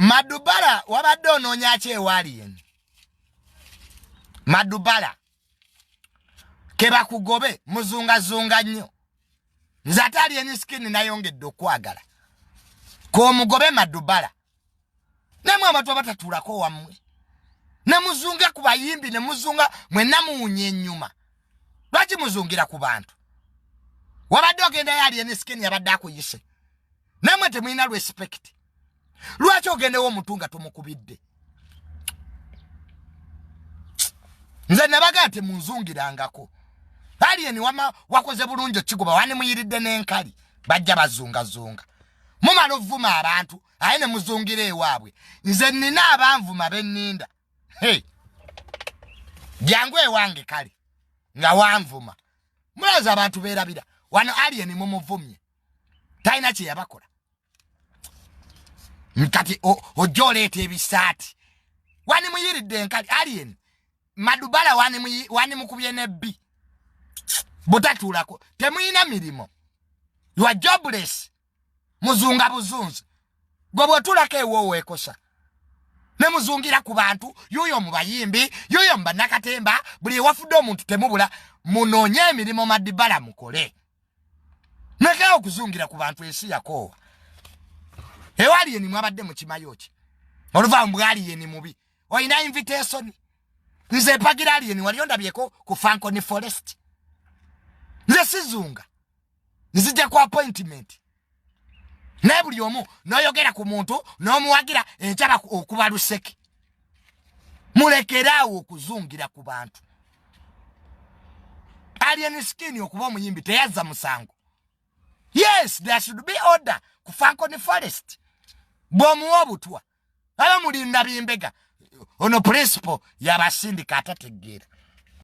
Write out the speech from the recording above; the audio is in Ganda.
Madubala wabadde onoonya ki ewalien. Madubala kebakugobe muzungazunga nnyo. Nze ate alien skin nayongedde okwagala. K'omugobe Madubala. Nemwe abantu abatatuulako wammwe. Ne muzunga ku bayimbi ne muzunga mwenna muwunye ennyuma. Lwaki muzungira ku bantu? Wabadde ogenda alien skin yabadde akuyise. Nemwe temulina respect. Lwaki ogendewo omuntu nga tomukubidde? Nze nabaga temunzungirangako. Alien wakoze bulungi okikuba wani muyiridde n'enkali bajja bazungazunga. Mumala ovuma abantu aye ne muzungira ewaabwe. Nze nina abanvuma benninda. Hey. Jangu ewange kale nga wanvuma. Mulaza abantu beerabira. Wano alien mumuvumye. Talina kye yabakola. Nkati ojoleeta ebisaati. Wani muyiridde enkali alien. Madubala wani mukubye nebbi. Butatuulako. Temuyina mirimo. You are jobless. Muzunga buzunzi. Gwe bw'otuulako ewoowo ekosa. Ne muzungira ku bantu. Yuyo mu bayimbi. Yuyo mu bannakatemba. Buli ewafudde omuntu temubula. Munoonye emirimu Madubala mukole. Nekeo okuzungira ku bantu ensi yakoowa. Ewalien mwabadde mukimayo ki. Oluva mu alien mubi. Oyina invitation. Nze pagira alien wali ondabyeko ku Fanconi Forest. Nze sizunga. Nzija ku appointment. Ne buli omu noyogera ku muntu n'omuwagira enkyaba okuba luseke. Mulekeraawo okuzungira ku bantu. Alien skin okuba omuyimbi teyazza musango. Yes, there should be order ku Fanconi Forest. Bw'omuwa obutwa. Aba mulinda bimbega. Ono principle y'abasindika atategeera.